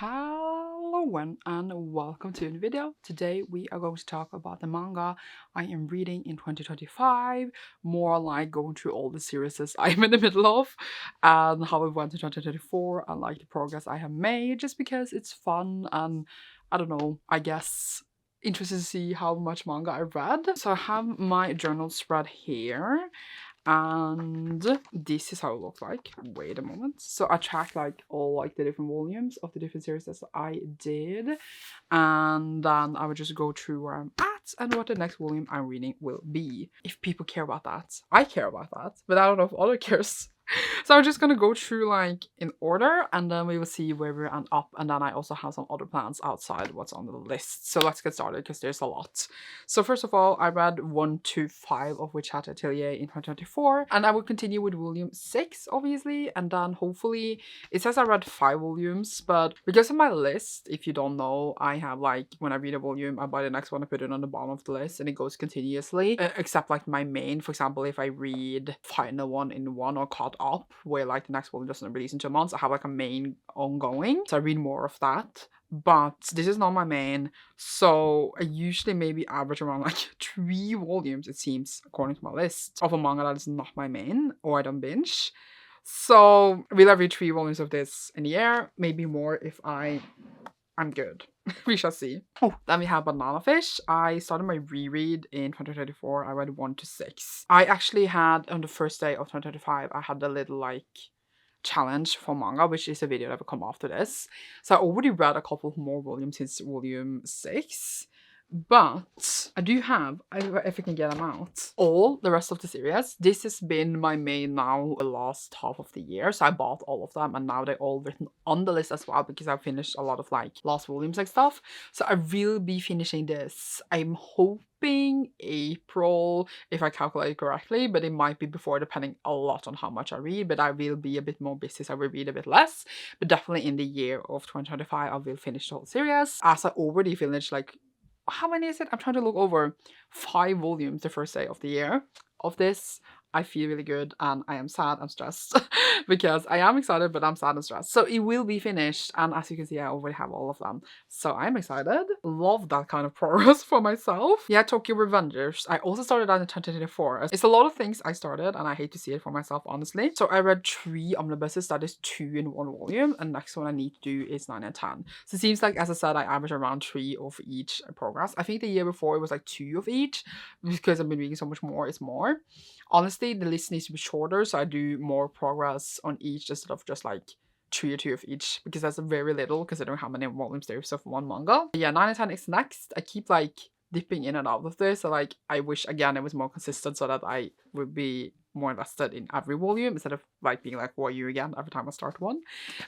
Hello and welcome to a new video. Today we are going to talk about the manga I am reading in 2025, more like going through all the series I'm in the middle of and how it went in 2024 and like the progress I have made, just because it's fun and I don't know, I guess interested to see how much manga I read. So I have my journal spread here. And this is how it looks like. Wait a moment. So I tracked like all like the different volumes of the different series that I did, and then I would just go through where I'm at and what the next volume I'm reading will be. If people care about that, I care about that, but I don't know if other cares. So I'm just gonna go through like in order, and then we will see where we end up, and then I also have some other plans outside what's on the list. So let's get started because there's a lot. So first of all, I read 1 to 5 of Witch Hat Atelier in 2024, and I will continue with volume 6 obviously, and then hopefully it says I read 5 volumes, but because of my list, if you don't know, I have like when I read a volume I buy the next one, I put it on the bottom of the list and it goes continuously, except like my main. For example, if I read final one in one or caught up where like the next volume doesn't release in 2 months, I have like a main ongoing, so I read more of that. But this is not my main, so I usually maybe average around like 3 volumes, it seems, according to my list, of a manga that is not my main or I don't binge. So will I read 3 volumes of this in a year? Maybe more if I'm good. We shall see. Oh, then we have Banana Fish. I started my reread in 2024. I read 1 to 6. I actually had, on the first day of 2025, I had a little like challenge for manga, which is a video that will come after this. So I already read a couple of more volumes since volume 6. But I do have, if I can get them out, all the rest of the series. This has been my main now the last half of the year. So I bought all of them and now they're all written on the list as well because I've finished a lot of like last volumes and stuff. So I will be finishing this. I'm hoping April, if I calculate correctly, but it might be before depending a lot on how much I read, but I will be a bit more busy, so I will read a bit less. But definitely in the year of 2025, I will finish the whole series, as I already finished like, how many is it? I'm trying to look over 5 volumes the first day of the year of this. I feel really good and I am sad and stressed because I am excited, but I'm sad and stressed. So it will be finished, and as you can see, I already have all of them. So I'm excited. Love that kind of progress for myself. Yeah, Tokyo Revengers. I also started that in 2024. It's a lot of things I started and I hate to see it for myself, honestly. So I read 3 omnibuses, that is 2 in 1 volume, and next one I need to do is 9 and 10. So it seems like, as I said, I average around 3 of each progress. I think the year before it was like 2 of each, because I've been reading so much more, it's more. Honestly, the list needs to be shorter, so I do more progress on each instead of just like 3 or 2 of each, because that's very little considering how many volumes there is of one manga. But yeah, 9 and 10 is next. I keep like dipping in and out of this, so like I wish again it was more consistent so that I would be more invested in every volume instead of like being like, who are you again every time I start one.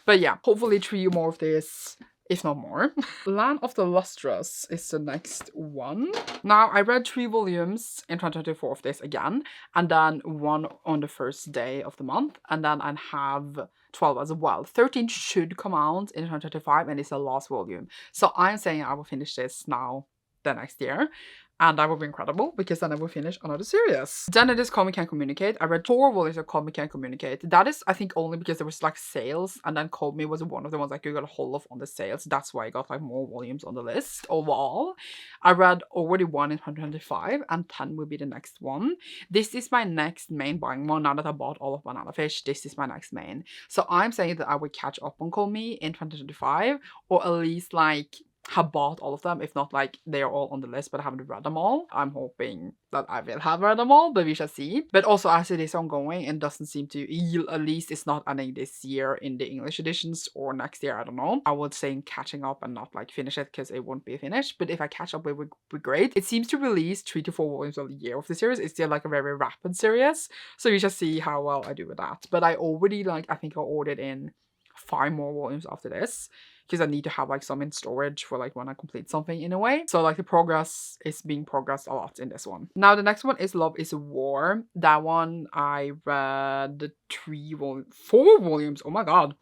But yeah, hopefully 3 more of this, if not more. Land of the Lustrous is the next one. Now, I read 3 volumes in 2024 of this again, and then 1 on the first day of the month, and then I have 12 as well. 13 should come out in 2025, and it's the last volume. So I'm saying I will finish this now the next year. And that would be incredible because then I will finish another series. Then it is Call Me Can't Communicate. I read 4 volumes of Call Me Can't Communicate. That is, I think, only because there was like sales, and then Call Me was one of the ones I could get a hold of on the sales. That's why I got like more volumes on the list overall. I read already 1 in 2025, and 10 will be the next one. This is my next main buying one. Now that I bought all of Banana Fish, this is my next main. So I'm saying that I will catch up on Call Me in 2025, or at least like have bought all of them. If not, like they're all on the list but I haven't read them all. I'm hoping that I will have read them all, but we shall see. But also, as it is ongoing and doesn't seem to, at least it's not ending this year in the English editions, or next year, I don't know. I would say catching up and not like finish it because it won't be finished, but if I catch up it would be great. It seems to release 3 to 4 volumes of the year of the series. It's still like a very rapid series, so we shall see how well I do with that. But I already like, I think I ordered in 5 more volumes after this, because I need to have like some in storage for like when I complete something in a way. So like the progress is being progressed a lot in this one. Now the next one is Love is War. That one I read 4 volumes. Oh my god.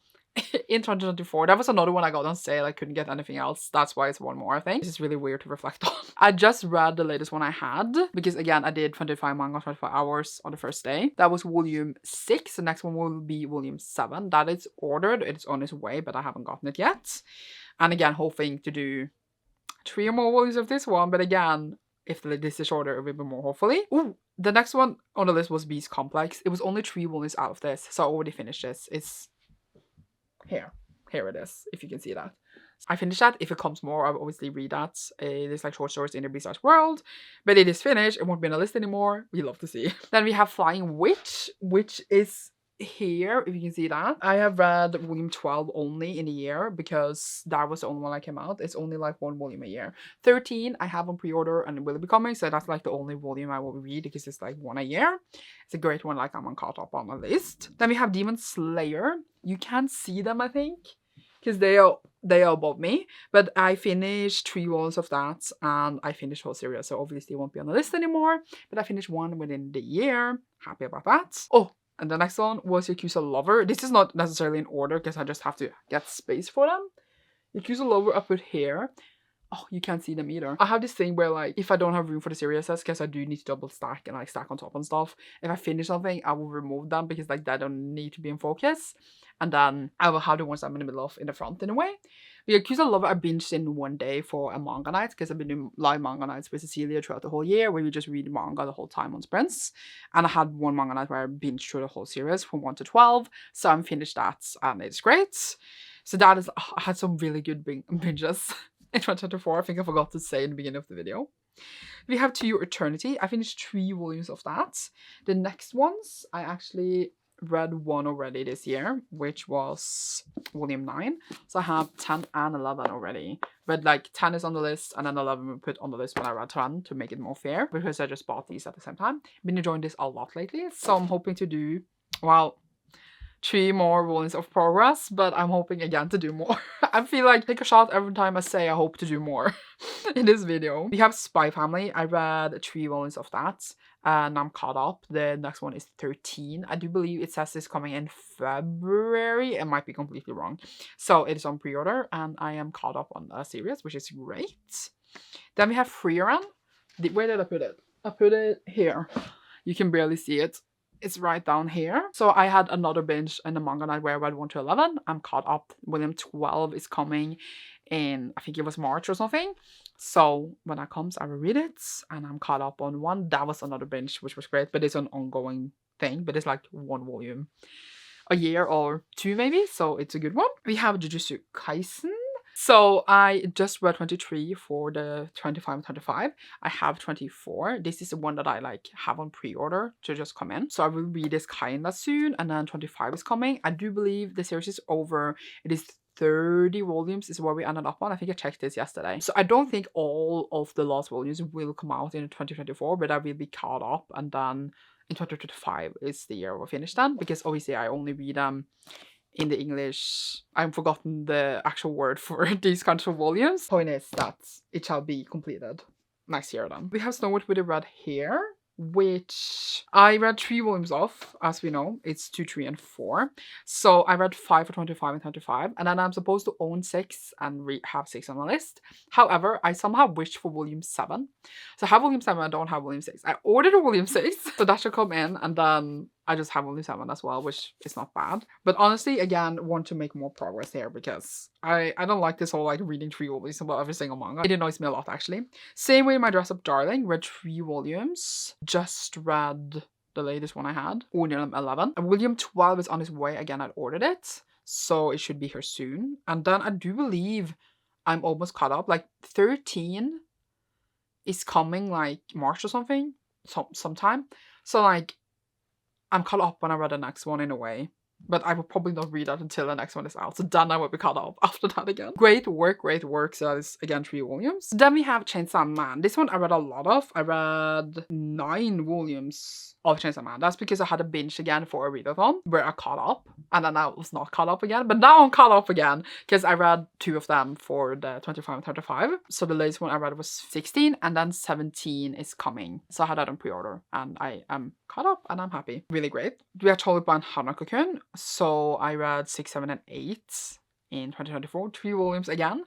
In 2024. That was another one I got on sale. I couldn't get anything else. That's why it's 1 more, I think. This is really weird to reflect on. I just read the latest one I had, because again, I did 25 manga, 25 hours on the first day. That was volume 6. The next one will be volume 7. That is ordered. It's on its way, but I haven't gotten it yet. And again, hoping to do 3 more volumes of this one, but again, if this is shorter, it will be more, hopefully. Ooh, the next one on the list was Beast Complex. It was only 3 volumes out of this, so I already finished this. It's here. Here it is, if you can see that. I finished that. If it comes more, I'll obviously read that. It is like short stories in the Beastars world, but it is finished. It won't be on the list anymore. We love to see. Then we have Flying Witch, which is here, if you can see that. I have read volume 12 only in a year because that was the only one that came out. It's only like 1 volume a year. 13 I have on pre-order and it will be coming, so that's like the only volume I will read because it's like 1 a year. It's a great one, like I'm caught up on the list. Then we have Demon Slayer. You can't see them, I think, because they are above me, but I finished 3 volumes of that and I finished whole series, so obviously it won't be on the list anymore, but I finished 1 within the year. Happy about that. Oh, and the next one was Yakuza Lover. This is not necessarily in order because I just have to get space for them. Yakuza Lover I put here. Oh, you can't see them either. I have this thing where, like, if I don't have room for the series, because I do need to double stack and like stack on top and stuff, if I finish something, I will remove them because like they don't need to be in focus. And then I will have the ones I'm in the middle of in the front in a way. The Yakuza Lover I binged in 1 day for a manga night because I've been doing live manga nights with Cecilia throughout the whole year where we just read manga the whole time on sprints. And I had 1 manga night where I binged through the whole series from 1 to 12. So I'm finished that and it's great. So that is, I had some really good binges in 2024. I think I forgot to say in the beginning of the video. We have To Your Eternity. I finished 3 volumes of that. The next ones, I actually read 1 already this year, which was volume 9. So I have 10 and 11 already. But like 10 is on the list and then 11 we put on the list when I read 10 to make it more fair because I just bought these at the same time. Been enjoying this a lot lately. So I'm hoping to do, well, 3 more volumes of progress, but I'm hoping again to do more. I feel like take a shot every time I say I hope to do more in this video. We have Spy Family. I read 3 volumes of that and I'm caught up. The next one is 13. I do believe it says it's coming in February. It might be completely wrong. So it is on pre-order and I am caught up on the series, which is great. Then we have Freerun. Where did I put it? I put it here. You can barely see it. It's right down here. So I had another binge in the manga night where I read 1 to 11. I'm caught up. Volume 12 is coming in, I think it was March or something. So when that comes, I will read it and I'm caught up on 1. That was another binge, which was great, but it's an ongoing thing, but it's like 1 volume a year or 2 maybe. So it's a good one. We have Jujutsu Kaisen. So I just read 23 for the 25 and 25. I have 24. This is the one that I like have on pre-order to just come in. So I will read this kinda soon and then 25 is coming. I do believe the series is over. It is 30 volumes is where we ended up on. I think I checked this yesterday. So I don't think all of the last volumes will come out in 2024, but I will be caught up and then in 2025 is the year we'll finish then because obviously I only read them in the English. I've forgotten the actual word for these kinds of volumes. Point is that it shall be completed next year then. We have Snow White with the Red Hair, which I read 3 volumes of, as we know. It's 2, 3, and 4. So I read 5 for 25 and 25, and then I'm supposed to own 6 and have 6 on the list. However, I somehow wished for volume 7. So I have volume 7, I don't have volume 6. I ordered a volume 6, so that should come in, and then I just have volume 7 as well, which is not bad. But honestly, again, want to make more progress here because I don't like this whole like reading 3 volumes about every single manga. It annoys me a lot actually. Same way My Dress Up Darling, read 3 volumes. Just read the latest one I had, volume 11. Volume 12 is on its way. Again, I ordered it, so it should be here soon. And then I do believe I'm almost caught up. Like 13 is coming like March or something, sometime. So like I'm caught up when I read the next one in a way. But I will probably not read that until the next one is out. So then I will be caught up after that again. Great work, great work. So that is again 3 volumes. Then we have Chainsaw Man. This one I read a lot of. I read 9 volumes of Chainsaw Man. That's because I had a binge again for a readathon where I caught up. And then I was not caught up again. But now I'm caught up again because I read 2 of them for the 25 and 35. So the latest one I read was 16 and then 17 is coming. So I had that on pre-order and I am caught up and I'm happy. Really great. We are told by Hanako-kun. So I read 6, 7, and 8 in 2024, 3 volumes again.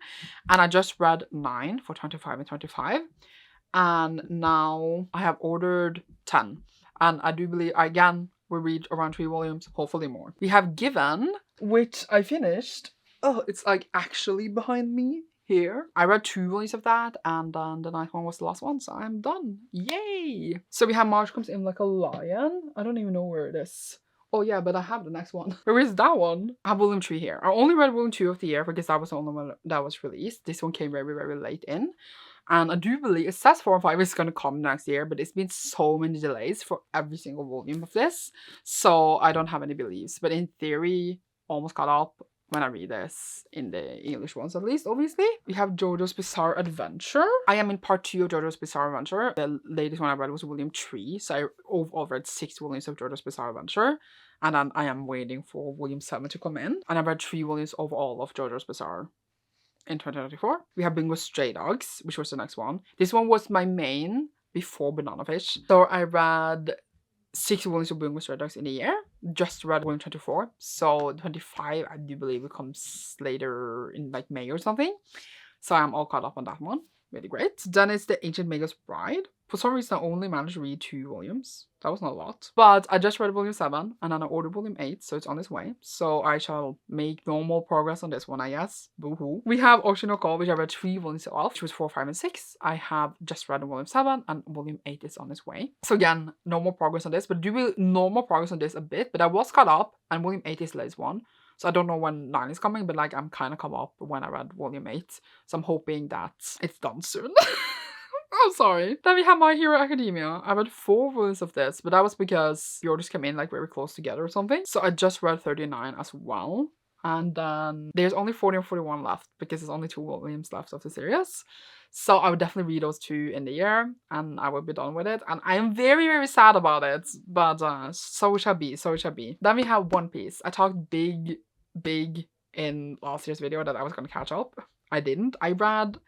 And I just read 9 for 25 and 25. And now I have ordered 10. And I do believe, again, we'll read around 3 volumes, hopefully more. We have Given, which I finished Oh, it's like actually behind me here. I read 2 volumes of that, and then the 9th one was the last one, so I'm done. Yay! So we have March comes in like a lion. I don't even know where it is. Oh yeah, but I have the next one. Where is that one? I have volume 3 here. I only read volume 2 of the year because that was the only one that was released. This one came very, very late in. And I do believe it says 4 and 5 is going to come next year, but it's been so many delays for every single volume of this. So I don't have any beliefs. But in theory, almost caught up when I read this, in the English ones at least, obviously. We have JoJo's Bizarre Adventure. I am in part 2 of JoJo's Bizarre Adventure. The latest one I read was volume 3, so I overall read 6 volumes of JoJo's Bizarre Adventure. And then I am waiting for volume 7 to come in. And I read 3 volumes overall of JoJo's Bizarre in 2024. We have Bingo Stray Dogs, which was the next one. This one was my main before Banana Fish. So I read 6 volumes of Bingo Stray Dogs in a year. Just read volume 24. So 25, I do believe it comes later in like May or something. So I'm all caught up on that one. Really great. Then it's The Ancient Magus Bride. For some reason, I only managed to read 2 volumes. That was not a lot. But I just read volume 7, and then I ordered volume 8, so it's on its way. So I shall make normal progress on this one, I guess. Boo-hoo. We have Ocean no Ko, which I read 3 volumes of, which was 4, 5, and 6. I have just read volume 7, and volume 8 is on its way. So again, normal progress on this, but do normal progress on this a bit. But I was caught up, and volume 8 is the latest one. So I don't know when 9 is coming, but like I'm kind of come up when I read volume 8. So I'm hoping that it's done soon. I'm sorry. Then we have My Hero Academia. I read 4 volumes of this, but that was because the orders came in like very close together or something. So I just read 39 as well. And then there's only 40 and 41 left because there's only 2 volumes left of the series. So I would definitely read those 2 in the year and I will be done with it. And I am very, very sad about it. But so it shall be. So it shall be. Then we have One Piece. I talked big in last year's video that I was going to catch up. I didn't. I read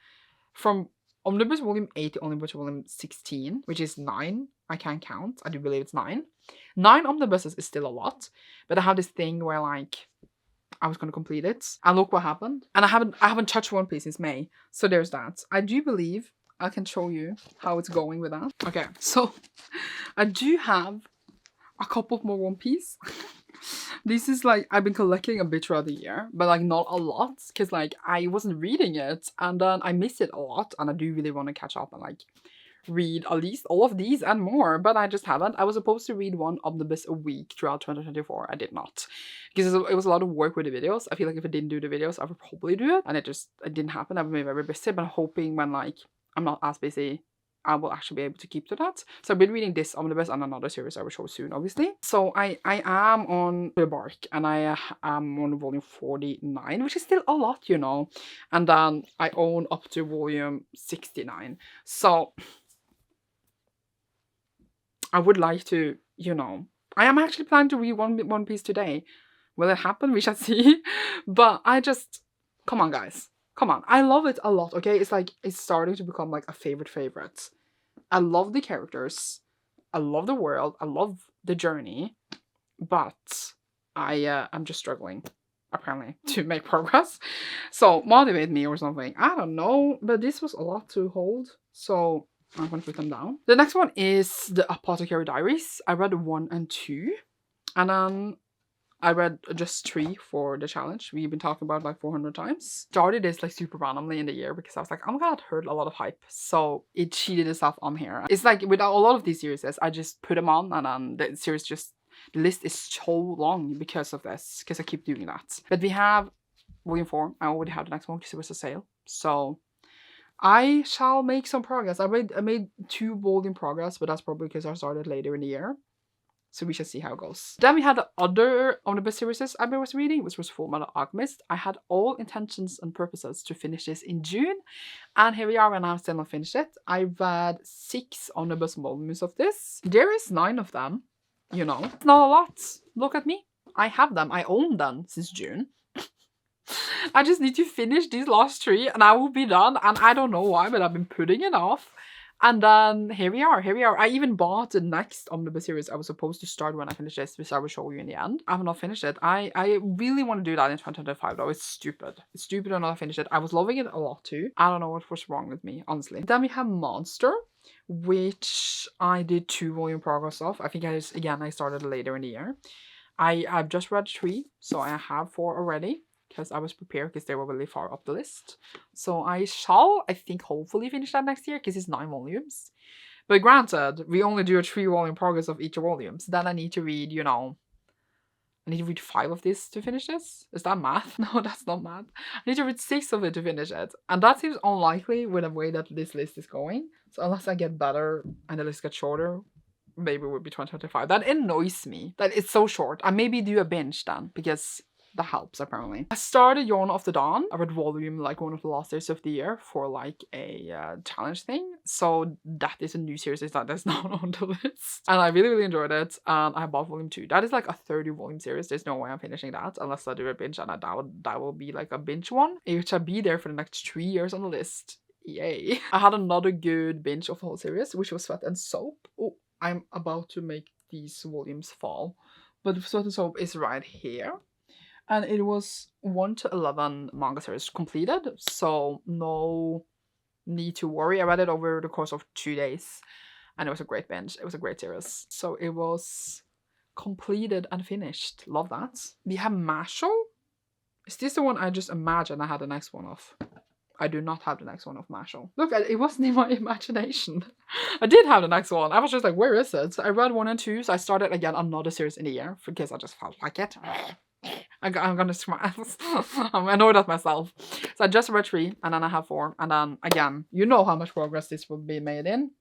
from Omnibus Volume 8 to Omnibus Volume 16, which is 9. I can't count. I do believe it's 9. 9 omnibuses is still a lot, but I have this thing where like I was gonna complete it, and look what happened. And I haven't touched One Piece since May, so there's that. I do believe I can show you how it's going with that. Okay, so I do have a couple more One Piece. This is like, I've been collecting a bit throughout the year, but like not a lot, because like I wasn't reading it, and then I missed it a lot, and I do really want to catch up and like read at least all of these and more, but I just haven't. I was supposed to read one omnibus a week throughout 2024. I did not, because it was a lot of work with the videos. I feel like if I didn't do the videos, I would probably do it, and it didn't happen. I've been very busy, but I'm hoping when like I'm not as busy, I will actually be able to keep to that. So I've been reading this omnibus and another series I will show soon, obviously. So I am on Berserk, and I am on volume 49, which is still a lot, you know. And then I own up to volume 69. So I would like to, you know, I am actually planning to read One Piece today. Will it happen? We shall see. But I just, come on, guys. Come on. I love it a lot, okay? It's like, it's starting to become like a favorite. I love the characters. I love the world. I love the journey. But I'm just struggling, apparently, to make progress. So motivate me or something. I don't know. But this was a lot to hold. So I'm going to put them down. The next one is The Apothecary Diaries. I read 1 and 2. And then I read just 3 for the challenge. We've been talking about like 400 times. Started this like super randomly in the year because I was like, oh my god, I heard a lot of hype. So it cheated itself on here. It's like with a lot of these series, I just put them on, and then the series just, the list is so long because of this, because I keep doing that. But we have volume 4. I already have the next one because it was a sale. So I shall make some progress. I made 2 volume progress, but that's probably because I started later in the year. So we shall see how it goes. Then we had the other omnibus series I was reading, which was Full Metal Alchemist. I had all intentions and purposes to finish this in June, and here we are, and I've still not finished it. I read 6 omnibus volumes of this. There is 9 of them, you know. It's not a lot. Look at me. I have them. I own them since June. I just need to finish these last 3 and I will be done, and I don't know why, but I've been putting it off. And then here we are. I even bought the next omnibus series I was supposed to start when I finish this, which I will show you in the end. I have not finished it. I really want to do that in 2025 though. It's stupid. It's stupid to not finish it. I was loving it a lot too. I don't know what was wrong with me, honestly. Then we have Monster, which I did 2 volume progress of. I think I started later in the year. I've just read 3, so I have 4 already. because I was prepared because they were really far up the list. So I shall, I think, hopefully finish that next year because it's 9 volumes. But granted, we only do a 3-volume progress of each volume. So then I need to read, you know, I need to read 5 of this to finish this. Is that math? No, that's not math. I need to read 6 of it to finish it. And that seems unlikely with the way that this list is going. So unless I get better and the list gets shorter, maybe it would be 2025. That annoys me that it's so short. I maybe do a binge then, because that helps apparently. I started Yawn of the Dawn. I read volume like one of the last days of the year for like a challenge thing. So that is a new series that is now on the list. And I really enjoyed it. And I bought volume 2. That is like a 30 volume series. There's no way I'm finishing that unless I do a binge, and that will be like a binge one. It shall be there for the next 3 years on the list. Yay. I had another good binge of the whole series, which was Sweat and Soap. Oh, I'm about to make these volumes fall. But Sweat and Soap is right here. And it was 1 to 11 manga series completed, so no need to worry. I read it over the course of 2 days, and it was a great binge. It was a great series. So it was completed and finished. Love that. We have Mashle. Is this the one I just imagined I had the next one of? I do not have the next one of Mashle. Look, it wasn't in my imagination. I did have the next one. I was just like, where is it? So I read 1 and 2, so I started again another series in the year because I just felt like it. I'm gonna smile. I'm annoyed at myself. So I just read 3, and then I have 4, and then again, you know how much progress this will be made in.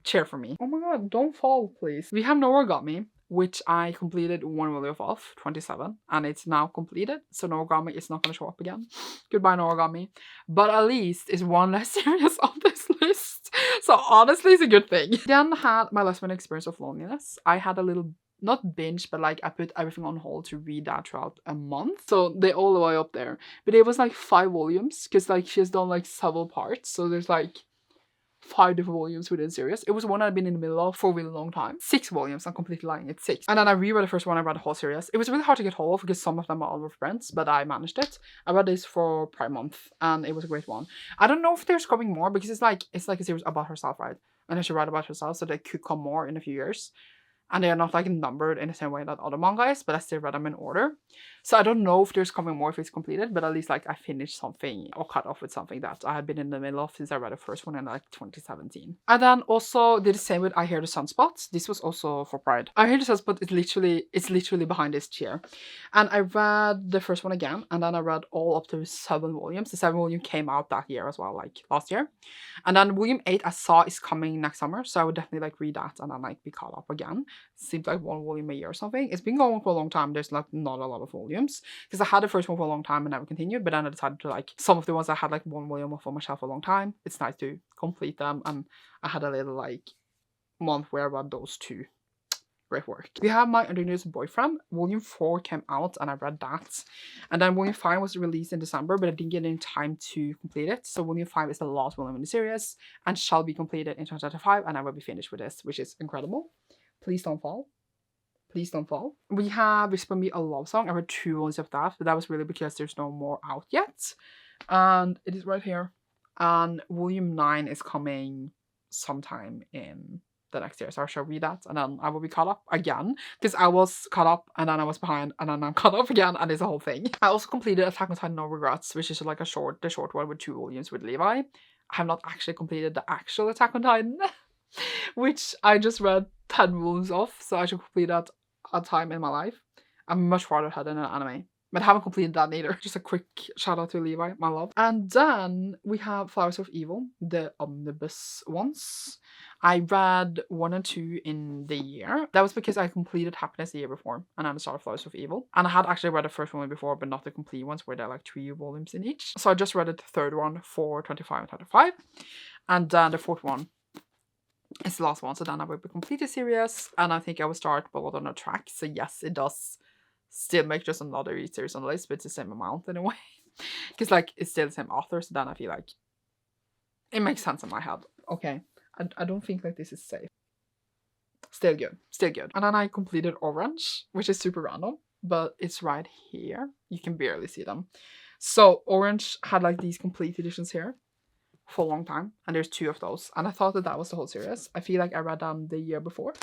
Cheer for me. Oh my god, don't fall, please. We have No Origami, which I completed 1 volume of, 27, and it's now completed. So No Origami is not gonna show up again. Goodbye, No Origami. But at least it's 1 less series on this list. So honestly, it's a good thing. Then had my lesbian experience of loneliness. I had a little, not binge, but like I put everything on hold to read that throughout a month. So they're all the way up there. But it was like 5 volumes because like she has done like several parts. So there's like 5 different volumes within series. It was one I'd been in the middle of for a really long time. 6 volumes, I'm completely lying, it's 6. And then I reread the first one, I read the whole series. It was really hard to get hold of because some of them are all with friends, but I managed it. I read this for Pride Month and it was a great one. I don't know if there's coming more because it's like a series about herself, right? And then she write about herself, so there could come more in a few years. And they are not like numbered in the same way that other manga is, but I still read them in order. So I don't know if there's coming more if it's completed, but at least like I finished something or cut off with something that I had been in the middle of since I read the first one in like 2017. And then also did the same with I Hear the Sunspots. This was also for Pride. I Hear the Sunspot is literally behind this chair. And I read the first one again, and then I read all up to 7 volumes. The 7th volume came out that year as well, like last year. And then volume 8 I saw is coming next summer, so I would definitely like read that and then like be caught up again. Seems like 1 volume a year or something. It's been going for a long time. There's like not a lot of volumes because I had the first one for a long time and never continued, but then I decided to like some of the ones I had like 1 volume of for myself for a long time. It's nice to complete them, and I had a little like month where I read those 2. Great work. We have My Underneath Boyfriend. Volume 4 came out and I read that. And then volume 5 was released in December, but I didn't get any time to complete it. So volume 5 is the last volume in the series and shall be completed in 2025, and I will be finished with this, which is incredible. Please don't fall. Please don't fall. We have Whisper Me a Love Song. I read 2 volumes of that, but that was really because there's no more out yet. And it is right here. And volume 9 is coming sometime in the next year, so I shall read that, and then I will be caught up again because I was caught up and then I was behind and then I'm caught up again, and it's a whole thing. I also completed Attack on Titan No Regrets, which is like the short one with 2 volumes with Levi. I have not actually completed the actual Attack on Titan, which I just read 10 volumes of, so I should complete that a time in my life. I'm much farther ahead in an anime, but I haven't completed that neither. Just a quick shout out to Levi, my love. And then we have Flowers of Evil, the omnibus ones. I read 1 and 2 in the year. That was because I completed Happiness the year before, and then I started Flowers of Evil. And I had actually read the first one before, but not the complete ones where there are like 3 volumes in each. So I just read the 3rd one for 25 and 25. And then the 4th one is the last one. So then I will be complete the series, and I think I will start Bullet on a Track. So yes, it does still make just another series on the list, but it's the same amount in a way. Because like it's still the same author, so then I feel like it makes sense in my head. Okay. I don't think like this is safe. Still good. Still good. And then I completed Orange, which is super random, but it's right here. You can barely see them. So Orange had like these complete editions here for a long time, and there's 2 of those. And I thought that was the whole series. I feel like I read them the year before.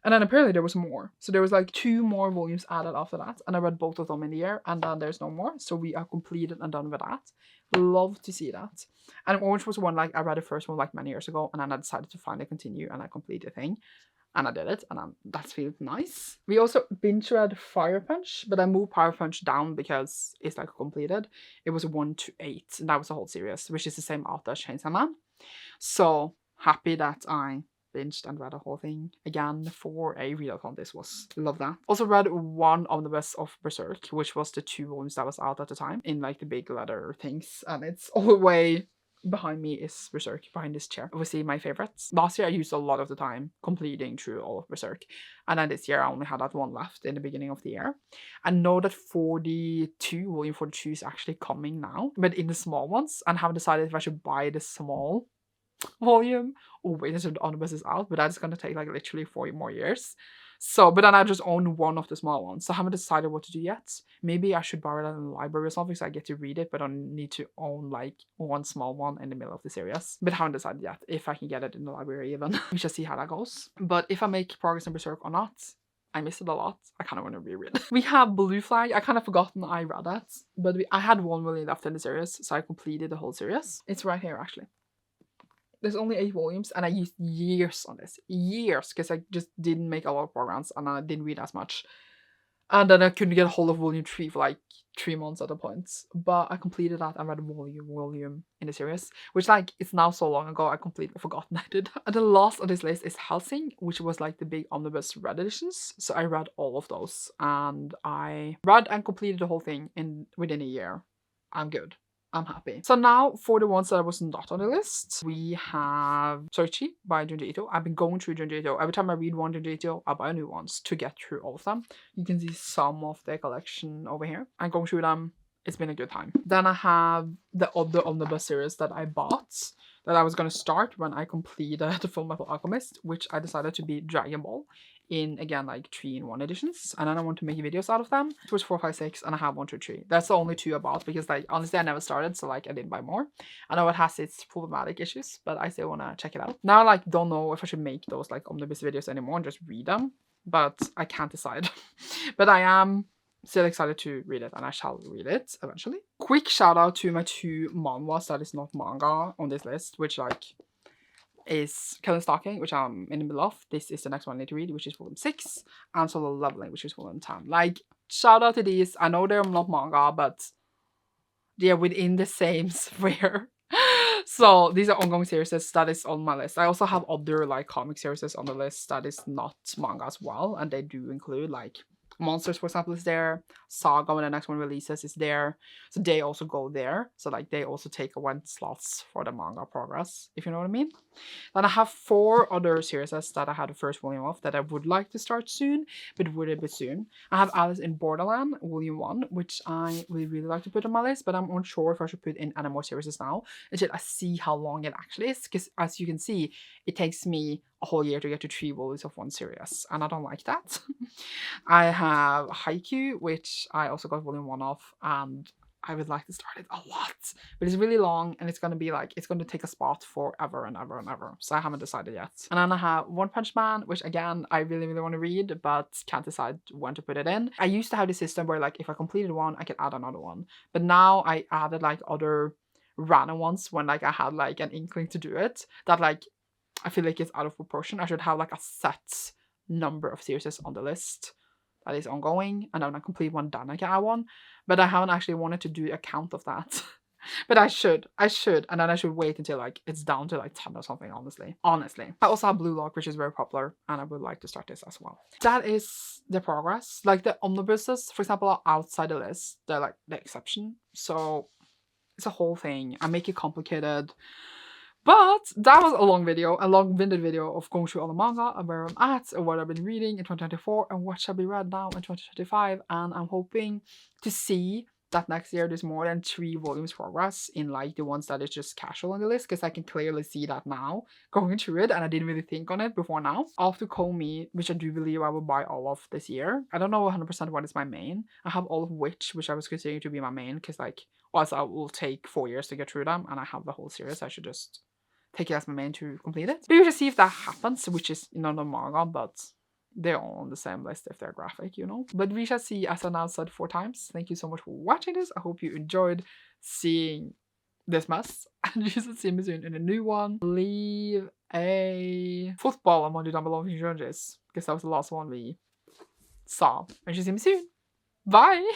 And then apparently there was more. So there was like 2 more volumes added after that. And I read both of them in the year. And then there's no more. So we are completed and done with that. Love to see that. And Orange was one like I read the first one like many years ago. And then I decided to finally continue and I completed the thing. And I did it. And that feels nice. We also binge read Fire Punch. But I moved Fire Punch down because it's like completed. It was 1 to 8. And that was the whole series. Which is the same author as Chainsaw Man. So happy that I binged and read the whole thing again for a readathon. This was love that. Also read one omnibus of Berserk, which was the 2 volumes that was out at the time in like the big letter things, and it's all the way behind me is Berserk, behind this chair. Obviously my favorites. Last year I used a lot of the time completing through all of Berserk, and then this year I only had that one left in the beginning of the year. I know that volume 42 is actually coming now, but in the small ones, and haven't decided if I should buy the small volume or wait until the omnibus is out, but that's gonna take like literally 4 more years. So, but then I just own one of the small ones, so I haven't decided what to do yet. Maybe I should borrow that in the library or something so I get to read it, but I need to own like one small one in the middle of the series. But I haven't decided yet if I can get it in the library even. We shall see how that goes. But if I make progress in Berserk or not, I miss it a lot. I kind of want to reread it. We have Blue Flag. I kind of forgotten I read that, but I had 1 volume left in the series, so I completed the whole series. It's right here actually. There's only 8 volumes, and I used years on this. Years, because I just didn't make a lot of programs, and I didn't read as much. And then I couldn't get a hold of volume 3 for like 3 months at a point. But I completed that and read volume in the series, which like, it's now so long ago, I completely forgotten I did. And the last on this list is Helsing, which was like the big omnibus red editions. So I read all of those, and I read and completed the whole thing within a year. I'm good. I'm happy. So now for the ones that was not on the list, we have Soichi by Junji Ito. I've been going through Junji Ito. Every time I read one Junji Ito, I buy new ones to get through all of them. You can see some of their collection over here. I'm going through them. It's been a good time. Then I have the other omnibus series that I bought that I was going to start when I completed the Full Metal Alchemist, which I decided to be Dragon Ball in, again, like 3-in-1 editions, and then I want to make videos out of them. It was 4, 5, 6, and I have 1, 2, 3. That's the only 2 I bought because, like, honestly, I never started, so like I didn't buy more. I know it has its problematic issues, but I still want to check it out. Now I like don't know if I should make those like omnibus videos anymore and just read them, but I can't decide. But I am still excited to read it, and I shall read it eventually. Quick shout out to my 2 manhwas that is not manga on this list, which like is Killing Stalking, which I'm in the middle of. This is the next one I need to read, which is volume 6, and Solo Leveling, which is volume 10. Like, shout out to these. I know they're not manga, but they're within the same sphere. So these are ongoing series that is on my list. I also have other like comic series on the list that is not manga as well, and they do include like Monsters, for example, is there. Saga, when the next one releases, is there. So they also go there. So like they also take away slots for the manga progress, if you know what I mean. Then I have 4 other series that I had the first volume of that I would like to start soon, but would a bit soon. I have Alice in Borderland, volume 1, which I would really like to put on my list, but I'm unsure if I should put in any more series now until I see how long it actually is, because as you can see, it takes me a whole year to get to 3 volumes of one series, and I don't like that. I have Haikyuu, which I also got volume 1 of, and I would like to start it a lot, but it's really long, and it's going to be like, it's going to take a spot forever and ever and ever, so I haven't decided yet. And then I have One Punch Man, which again, I really, really want to read, but can't decide when to put it in. I used to have this system where like, if I completed one, I could add another one, but now I added like other random ones when like I had like an inkling to do it, that like, I feel like it's out of proportion. I should have like a set number of series on the list that is ongoing, and then I complete one, then I can add one. But I haven't actually wanted to do a count of that. But I should, and then I should wait until like it's down to like 10 or something, honestly. I also have Blue Lock, which is very popular, and I would like to start this as well. That is the progress. Like the omnibuses, for example, are outside the list. They're like the exception. So it's a whole thing. I make it complicated. But that was a long-winded video of going through all the manga and where I'm at and what I've been reading in 2024 and what shall be read now in 2025. And I'm hoping to see that next year there's more than 3 volumes progress in like the ones that is just casual on the list, because I can clearly see that now going through it, and I didn't really think on it before now. After Komi, which I do believe I will buy all of this year. I don't know 100% what is my main. I have all of which I was considering to be my main, because like, also I will take 4 years to get through them, and I have the whole series. I should just take it as my main to complete it. But we should see if that happens, which is, you know, no manga, but they're all on the same list if they're graphic, you know. But we shall see, as I now said 4 times. Thank you so much for watching this. I hope you enjoyed seeing this mess. And you should see me soon in a new one. Leave a football emoji down below if you enjoyed this, because that was the last one we saw. And you should see me soon. Bye!